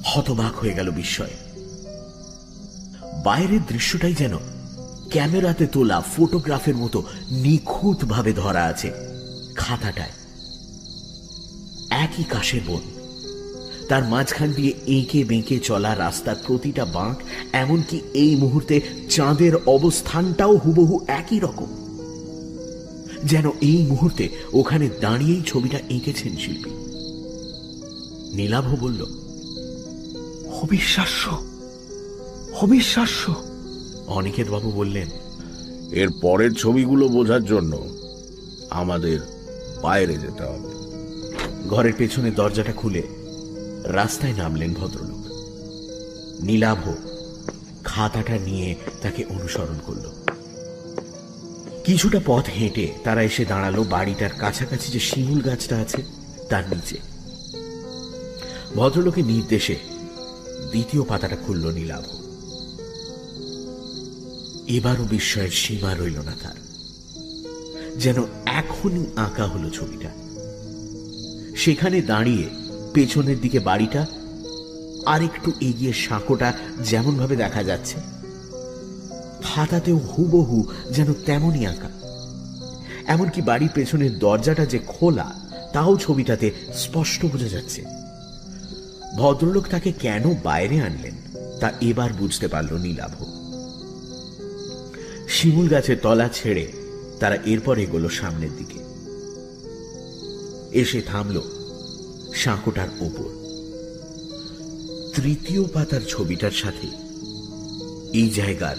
হতবাক হয়ে গেল বিস্ময়ে। বাইরের দৃশ্যটাই যেন ক্যামেরাতে তোলা ফটোগ্রাফের মতো নিখুঁত ভাবে ধরা আছে খাতাটায়। একই কাশের বন, তার মাঝখান দিয়ে এঁকে বেঁকে চলা রাস্তার প্রতিটা বাঁক, এমনকি এই মুহূর্তে চাঁদের অবস্থানটাও হুবহু একই রকম। যেন এই মুহূর্তে ওখানে দাঁড়িয়েই ছবিটা এঁকেছেন শিল্পী। নীলাভ বলল, অবিশ্বাস্য, অবিশ্বাস্য। অনিকেত বাবু বললেন, এর পরের ছবিগুলো বোঝার জন্য আমাদের বাইরে যেতে হবে। ঘরের পেছনে দরজাটা খুলে রাস্তায় নামলেন ভদ্রলোক। নীলাভ খাতাটা নিয়ে তাকে অনুসরণ করল। কিছুটা পথ হেঁটে তারা এসে দাঁড়ালো বাড়িটার কাছাকাছি যে শিমুল গাছটা আছে তার নিচে। ভদ্রলোকের নির্দেশে দ্বিতীয় পাতাটা খুলল নীলাভ। এবারও বিস্ময়ের সীমা রইল না তার। যেন এখনই আঁকা হলো ছবিটা। সেখানে দাঁড়িয়ে পেছনের দিকে বাড়িটা, আর একটু এগিয়ে সাঁকোটা যেমন ভাবে দেখা যাচ্ছে, খাতাতেও হুবহু যেন তেমনই আঁকা। এমনকি বাড়ির পেছনের দরজাটা যে খোলা তাও ছবিটাতে স্পষ্ট বোঝা যাচ্ছে। ভদ্রলোক তাকে কেন বাইরে আনলেন তা এবার বুঝতে পারল নীলাভ। শিমুল গাছের তলা ছেড়ে তারা এরপর এগোলো সামনের দিকে। এসে থামল সাঁকোটার ওপর। তৃতীয় পাতার ছবিটার সাথে এই জায়গার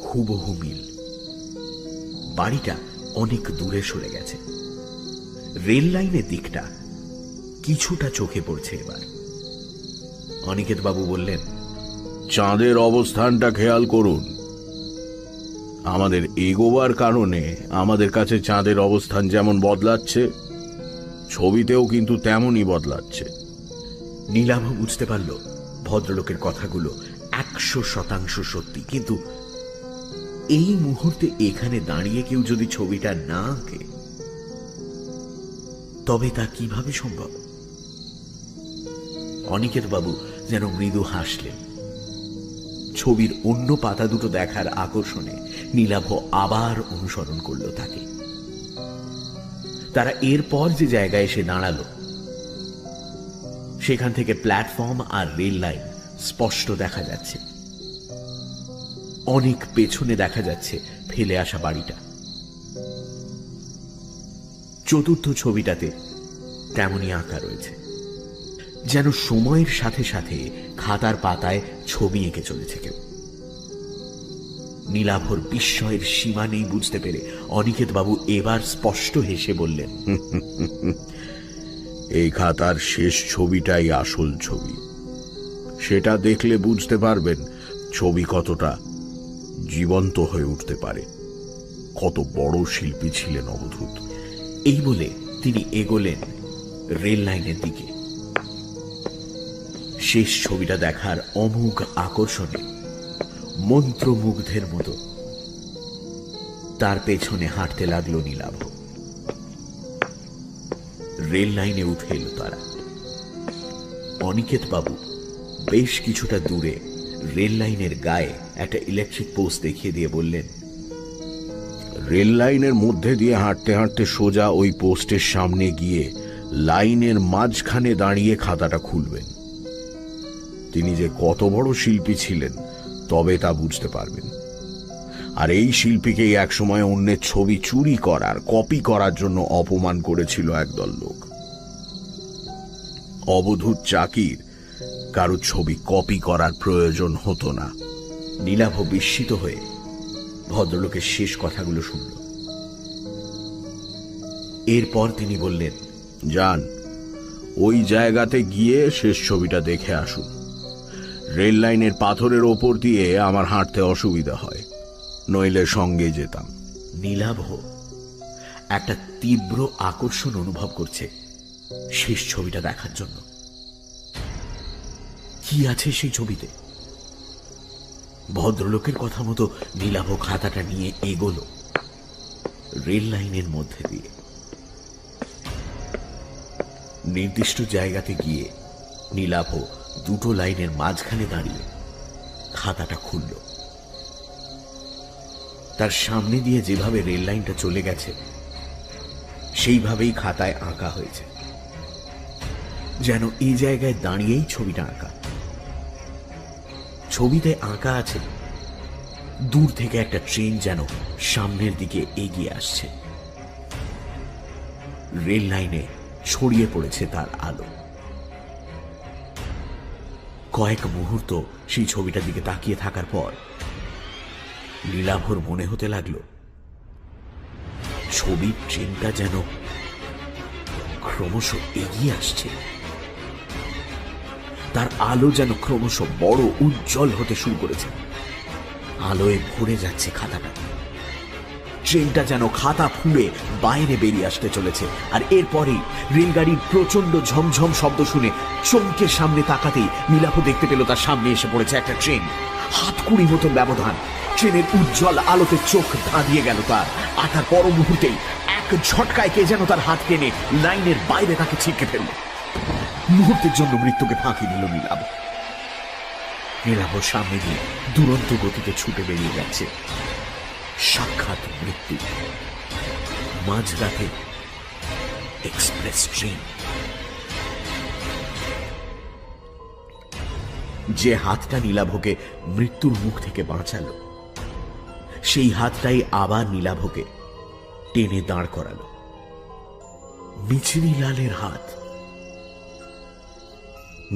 হুবহু মিল। বাড়িটা অনেক দূরে সরে গেছে। রেল লাইনের দিকটা কিছুটা চোখে পড়ছে এবার। অনিকেত বাবু বললেন, চাঁদের অবস্থানটা খেয়াল করুন। আমাদের এগোবার কারণে আমাদের কাছে চাঁদের অবস্থান যেমন বদলাচ্ছে, ছবিতেও কিন্তু তেমনই বদলাচ্ছে। নীলাভ বুঝতে পারল ভদ্রলোকের কথাগুলো 100% সত্যি। কিন্তু এই মুহূর্তে এখানে দাঁড়িয়ে কেউ যদি ছবিটা না আঁকে তবে তা কিভাবে সম্ভব? অনিকেত বাবু যেন মৃদু হাসলেন। ছবির অন্য পাতা দুটো দেখার আকর্ষণে নীলাভ আবার অনুসরণ করল তাকে। তারা এরপর যে জায়গায় এসে দাঁড়ালো সেখান থেকে প্ল্যাটফর্ম আর রেল লাইন স্পষ্ট দেখা যাচ্ছে। অনেক পেছনে দেখা যাচ্ছে ফেলে আসা বাড়িটা। চতুর্থ ছবিটাতে তেমনই আঁকা রয়েছে। যেন সময়ের সাথে সাথে খাতার পাতায় ছবি এঁকে চলেছে কেউ। নীলাভর বিস্ময়ের সীমা নেই বুঝতে পেরে অনিকেত বাবু এবার স্পষ্ট হেসে বললেন, এই খাতার শেষ ছবিটাই আসল ছবি। সেটা দেখলে বুঝতে পারবেন ছবি কতটা জীবন্ত হয়ে উঠতে পারে। কত বড় শিল্পী ছিলেন অবধূত। এই বলে তিনি এগোলেন রেল লাইনের দিকে। শেষ ছবিটা দেখার অমোঘ আকর্ষণে মন্ত্রমুগ্ধের মতো তার পেছনে হাঁটতে লাগলো নীলাভ। রেল লাইনে উঠে এলো তারা। অনিকেত বাবু বেশ কিছুটা দূরে রেল লাইনের গায়ে একটা ইলেকট্রিক পোস্ট দেখিয়ে দিয়ে বললেন, রেল লাইনের মধ্যে দিয়ে হাঁটতে হাঁটতে সোজা ওই পোস্টের সামনে গিয়ে লাইনের মাঝখানে দাঁড়িয়ে খাতাটা খুলবেন। তিনি যে কত বড় শিল্পী ছিলেন তবে তা বুঝতে পারবেন। আর এই শিল্পীকেই একসময় অন্যের ছবি চুরি করার, কপি করার জন্য অপমান করেছিল একদল লোক। অবধূত চাকির কারো ছবি কপি করার প্রয়োজন হতো না। নীলাভ বিস্মিত হয়ে ভদ্রলোকের শেষ কথাগুলো শুনল। এরপর তিনি বললেন, যান, ওই জায়গাতে গিয়ে শেষ ছবিটা দেখে আসুন। রেল লাইনের পাথরের ওপর দিয়ে আমার হাঁটতে অসুবিধা হয়, নইলে সঙ্গে যেতাম। নীলাভ একটা তীব্র আকর্ষণ অনুভব করছে শেষ ছবিটা দেখার জন্য। কি আছে সেই ছবিতে? ভদ্রলোকের কথা মতো নীলাভ খাতাটা নিয়ে এগোলো রেল লাইনের মধ্যে দিয়ে। নির্দিষ্ট জায়গাতে গিয়ে নীলাভ দুটো লাইনের মাঝখানে দাঁড়িয়ে খাতাটা খুলল। তার সামনে দিয়ে যেভাবে রেল লাইনটা চলে গেছে সেইভাবেই খাতায় আঁকা হয়েছে, যেন এই জায়গায় দাঁড়িয়েই ছবিটা আঁকা। ছবিতে আঁকা আছে দূর থেকে একটা ট্রেন যেন সামনের দিকে এগিয়ে আসছে। রেল লাইনে ছড়িয়ে পড়েছে তার আলো। কয়েক মুহূর্ত সেই ছবিটার দিকে তাকিয়ে থাকার পর নীলাভর মনে হতে লাগলো ছবির ট্রেনটা যেন ক্রমশ এগিয়ে আসছে। তার আলো যেন ক্রমশ বড় উজ্জ্বল হতে শুরু করেছে। আলোয় ভরে যাচ্ছে খাতাটা। ট্রেনটা যেন খাতা ফুঁড়ে বাইরে বেরিয়ে আসতে চলেছে। আর এরপরেই রেলগাড়ির প্রচন্ড ঝমঝম শব্দ শুনে চমকে সামনে তাকাতেই নীলাভ দেখতে পেল তার সামনে এসে পড়েছে একটা ট্রেন। হাতকুড়ি মতন ব্যবধান। ট্রেনের উজ্জ্বল আলোতে চোখ ধাঁধিয়ে গেল তার। আর তার পর মুহূর্তেই এক ঝটকায় কে যেন তার হাত টেনে লাইনের বাইরে তাকে ছিটকে ফেলল। মুহূর্তের জন্য মৃত্যুকে ফাঁকি দিল নীলাভ। নীলাভ সামনে দিয়ে দুরন্ত গতিতে ছুটে বেরিয়ে যাচ্ছে। সাক্ষাৎ মৃত্যু। মাঝরাতে এক্সপ্রেস ট্রেন। যে হাতটা নীলাভকে মৃত্যুর মুখ থেকে বাঁচালো সেই হাতটাই আবার নীলাভকে টেনে দাঁড় করালো। মিছরিলালের হাত।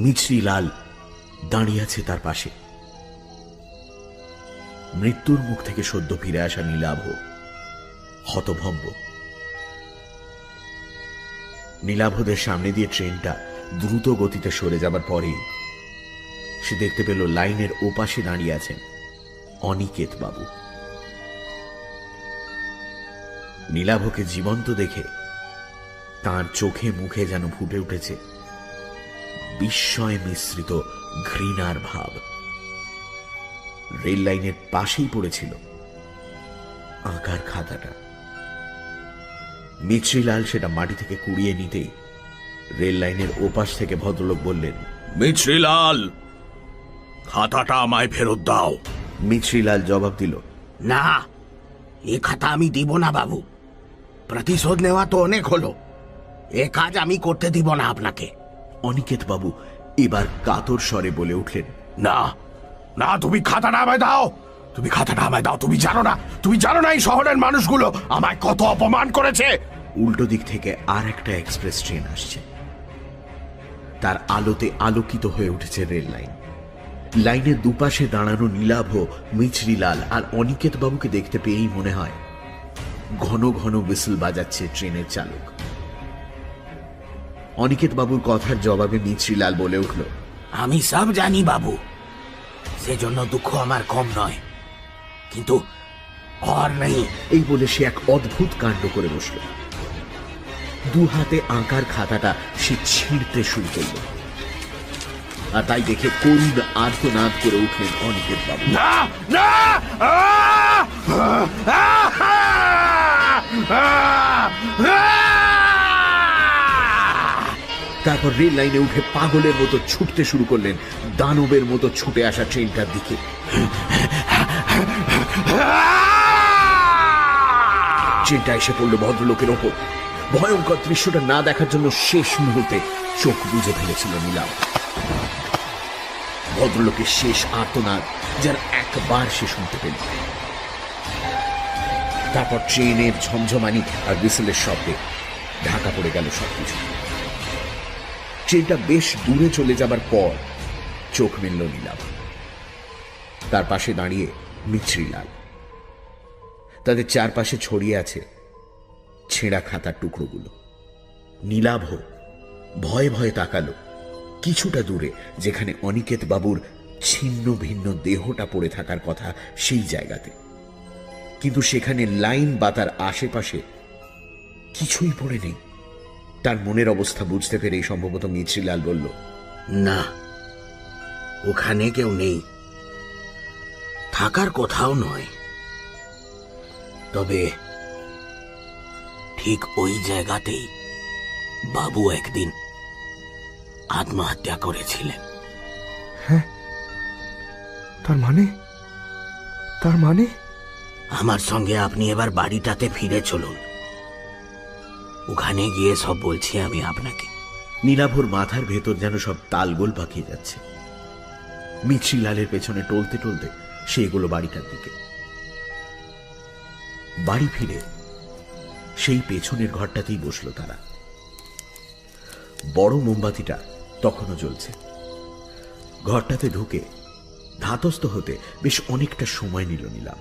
মিছরিলাল দাঁড়িয়ে আছে তার পাশে। মৃত্যুর মুখ থেকে সদ্য ফিরে আসা নীলাভ হতভম্ব। নীলাভদের সামনে দিয়ে ট্রেনটা দ্রুত গতিতে সরে যাবার পরেই সে দেখতে পেল লাইনের ওপাশে দাঁড়িয়ে আছেন অনিকেত বাবু। নীলাভকে জীবন্ত দেখে তার চোখে মুখে যেন ফুটে উঠেছে বিস্ময় মিশ্রিত ঘৃণার ভাব। রেল লাইনের পাশেই পড়েছিল আঁকার খাতাটা। মিছরিলাল সেটা মাটি থেকে কুড়িয়ে নিতেই রেল লাইনের ওপাশ থেকে ভদ্রলোক বললেন, মিছরিলাল, খাতাটা আমায় ফেরত দাও। মিছরিলাল জবাব দিল, না, এ খাতা আমি দিব না বাবু। প্রতিশোধ নেওয়া তো অনেক হলো, এ কাজ আমি করতে দিব না আপনাকে। অনিকেত বাবু এবার কাতর স্বরে বলে উঠলেন, না না, তুমি খাতাটা আমায় দাও। তুমি খাতাটা আমায় দাও। তুমি জানো না এই শহরের মানুষগুলো আমায় কত অপমান করেছে। উল্টো দিক থেকে আর একটা এক্সপ্রেস ট্রেন আসছে। তার আলোতে আলোকিত হয়ে উঠেছে রেল লাইন। লাইনের দুপাশে দাঁড়ানো নীলাভ, মিছরিলাল আর অনিকেত বাবুকে দেখতে পেয়েই মনে হয় ঘন ঘন হুইসেল বাজাচ্ছে ট্রেনের চালক। অনিকেত বাবুর কথার জবাবে মিছরিলাল বলে উঠল, আমি সব জানি বাবু, সেজন্য দুঃখ আমার কম নয়, কিন্তু আর নেই। এই বলে সে এক অদ্ভুত কাণ্ড করে বসল। দু হাতে আঁকার খাতাটা সে ছিঁড়তে শুরু করল। আর তাই দেখে করুণ আর্তনাদ করে উঠলেন অনিকেত বাবু। না না, তারপর রেল লাইনে উঠে পাগলের মতো ছুটতে শুরু করলেন দানবের মতো ছুটে আসা ট্রেনটার দিকে। ট্রেনটা এসে পড়ল ভদ্রলোকের ওপর। ভয়ঙ্কর দৃশ্যটা না দেখার জন্য শেষ মুহূর্তে চোখ বুজে ফেলেছিল নীলাভ। ভদ্রলোকের শেষ আর্তনাদ যার একবার সে শুনতে পেল। তারপর ট্রেনের ঝমঝমানি আর হুইসেলের শব্দে ঢাকা পড়ে গেল সবকিছু। ট্রেনটা বেশ দূরে চলে যাবার পর চোখ মেলল নীলাভ। তার পাশে দাঁড়িয়ে মিছরিলাল। তাদের চারপাশে ছড়িয়ে আছে ছেঁড়া খাতার টুকরোগুলো। নীলাভ ভয়ে ভয়ে তাকালো কিছুটা দূরে, যেখানে অনিকেত বাবুর ছিন্ন ভিন্ন দেহটা পড়ে থাকার কথা সেই জায়গাতে, কিন্তু সেখানে লাইন বা তার আশেপাশে কিছুই পড়ে নেই। তার মনের অবস্থা বুঝতে পেরেই সম্ভবত মিছরিলাল বলল, না, ওখানে কেউ নেই, থাকার কোথাও নয়। তবে ঠিক ওই জায়গাতেই বাবু একদিন আত্মহত্যা করেছিলেন। তার মানে আমার সঙ্গে আপনি এবার বাড়িটাতে ফিরে চলুন, ওখানে গিয়ে সব বলছি আমি আপনাকে। নীলাভর মাথার ভেতর যেন সব তালগোল পাকিয়ে যাচ্ছে। মিছরিলালের পেছনে টলতে টলতে সে এগুলো বাড়িটার দিকে। বাড়ি ফিরে সেই পেছনের ঘরটাতেই বসলো তারা। বড় মোমবাতিটা তখনও জ্বলছে। ঘরটাতে ঢুকে ধাতস্থ হতে বেশ অনেকটা সময় নিল নীলাভ।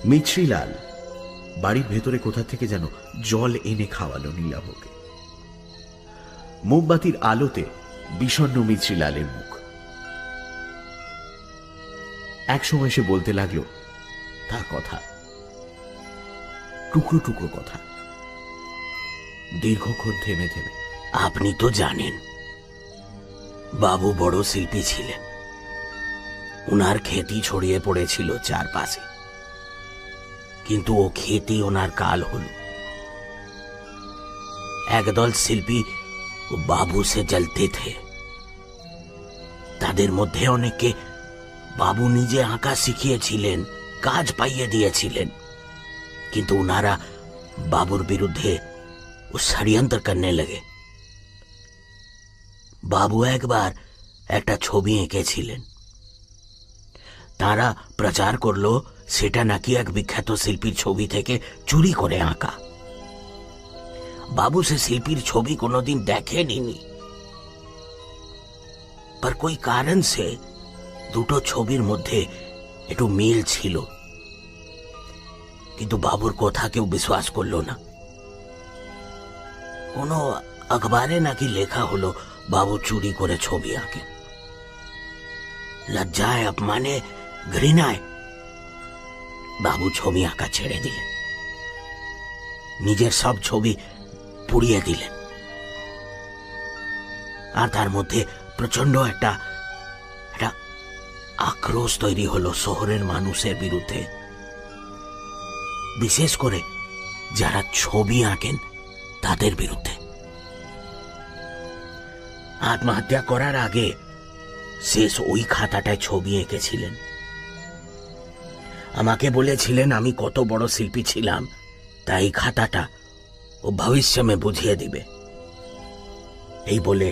মিছরিলাল বাড়ির ভেতরে কোথা থেকে যেন জল এনে খাওয়ালো নীলাভকে। মোমবাতির আলোতে বিষণ্ণ মিছরিলালের মুখ। এক সময় সে বলতে লাগলো তার কথা, টুকরো টুকরো কথা, দীর্ঘক্ষণ থেমে থেমে। আপনি তো জানেন বাবু বড় শিল্পী ছিলেন, ওনার খ্যাতি ছড়িয়ে পড়েছিল চারপাশে, কিন্তু ও খ্যাতি ওনার কাল হল। একদল শিল্পী বাবু সে জ্বলতে থে, তাদের মধ্যে অনেককে বাবু নিজে আঁকা শিখিয়েছিলেন, কাজ পাইয়ে দিয়েছিলেন, কিন্তু ওনারা বাবুর বিরুদ্ধে ষড়যন্ত্র করনে লগে। বাবু একবার একটা ছবি এঁকেছিলেন, তারা প্রচার করলো সেটা নাকি এক বিখ্যাত শিল্পীর ছবি থেকে চুরি করে আঁকা। বাবু সে শিল্পীর ছবি কোনোদিন দেখেনি, पर कोई कारण से দুটো ছবির মধ্যে একটু মিল ছিল, কিন্তু বাবুর কথা কেউ বিশ্বাস করলো না। কোনো अखबारे নাকি লেখা হলো বাবু চুরি করে ছবি আঁকে। লজ্জায়, অপমানে, ঘৃণায় বাবু ছবি আঁকা ছেড়ে দিলেন, নিজের সব ছবি পুড়িয়ে দিলেন। আর তার মধ্যে প্রচন্ড একটা আক্রোশ তৈরি হলো শহরের মানুষের বিরুদ্ধে, বিশেষ করে যারা ছবি আঁকেন তাদের বিরুদ্ধে। আত্মহত্যা করার আগে শেষ ওই খাতাটায় ছবি এঁকেছিলেন। আমাকে বলেছিলেন আমি কত বড় শিল্পী ছিলাম, তাই খাতাটা ও ভবিষ্যতে বুঝিয়ে দিবে। এই বলে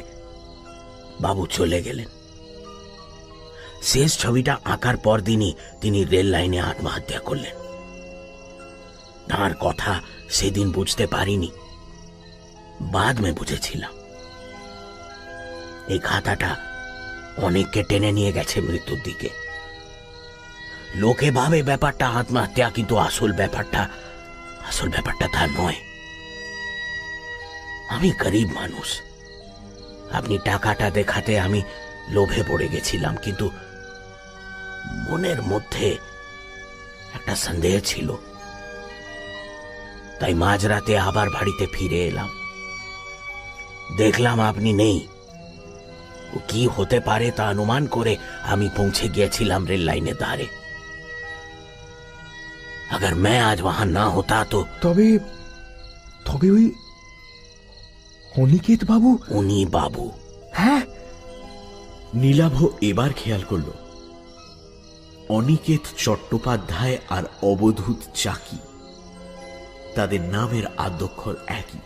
বাবু চলে গেলেন। শেষ ছবিটা আঁকার পর দিনই তিনি রেল লাইনে আত্মহত্যা করলেন। তার কথা সেদিন বুঝতে পারিনি, বাদ মে বুঝেছিলাম। এই খাতাটা অনেককে টেনে নিয়ে গেছে মৃত্যুর দিকে। লোকে ভাবে ব্যাপারটা আত্মহত্যা, কিন্তু আসল ব্যাপারটা তা নয়। আমি গরিব মানুষ, আপনি টাকাটা দেখাতে আমি লোভে পড়ে গেছিলাম, কিন্তু মনের মধ্যে একটা সন্দেহ ছিল, তাই মাঝরাতে আবার বাড়িতে ফিরে এলাম। দেখলাম আপনি নেই। ও কি হতে পারে তা অনুমান করে আমি পৌঁছে গিয়েছিলাম রেল লাইনের ধারে। अगर मैं आज वहां ना होता तो তবে তবে ওই অনিকেত বাবু। উনি বাবু। হ্যাঁ, নীলাভ এবার খেয়াল করল অনিকেত চট্টোপাধ্যায় আর অবধূত চাকি, তাদের নামের আদ্যক্ষর একই,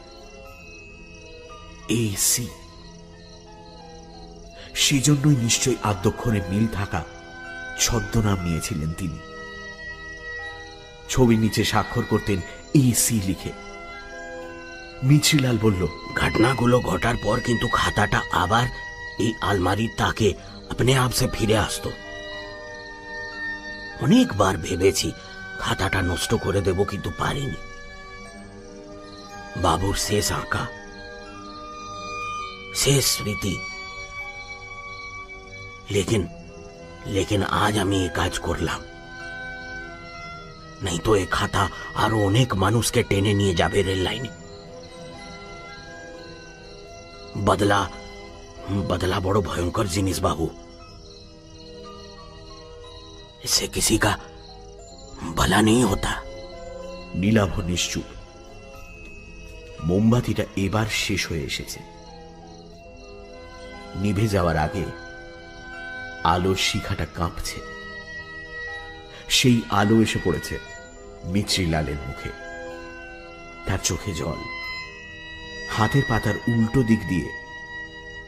AC। সেজন্যই নিশ্চয়ই আদ্যক্ষরে মিল থাকা ছদ্মনাম নিয়েছিলেন তিনি। ছবির নিচে স্বাক্ষর করতেন AC লিখে। মিছরিলাল বলল, ঘটনাগুলো ঘটার পর কিন্তু খাতাটা আবার এই আলমারির তাকে अपने आप से ফিরে আসতো। অনেকবার ভেবেছি খাতাটা নষ্ট করে দেব, কিন্তু পারিনি। বাবুর শেষ আঁকা, শেষ স্মৃতি, लेकिन लेकिन আজ আমি এই কাজ করলাম, नहीं तो एक खाता আরো অনেক মানুষকে টেনে নিয়ে যাবে রেল লাইনে। बदला बदला बड़ो भयंकर जिनिस बाबू, इससे किसी का भला नहीं होता। নীলাভ নিশ্চুপ। মোমবাতিটা এবার শেষ হয়ে এসেছে। নিভে যাওয়ার আগে আলোর শিখাটা কাঁপছে। সেই আলো এসে পড়েছে মিছরিলালের মুখে। তার চোখে জল। হাতের পাতার উল্টো দিক দিয়ে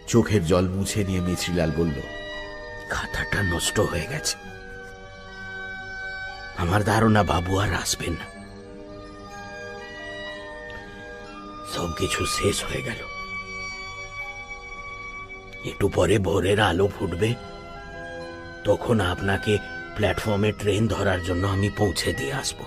চোখের জল মুছে নিয়ে মিছরিলাল বলল, খাতাটা নষ্ট হয়ে গেছে। আমার ধারণা বাবু আর আসবেন না। সবকিছু শেষ হয়ে গেল। একটু পরে ভোরের আলো ফুটবে, তখন আপনাকে প্ল্যাটফর্মে ট্রেন ধরার জন্য আমি পৌঁছে দিয়ে আসবো।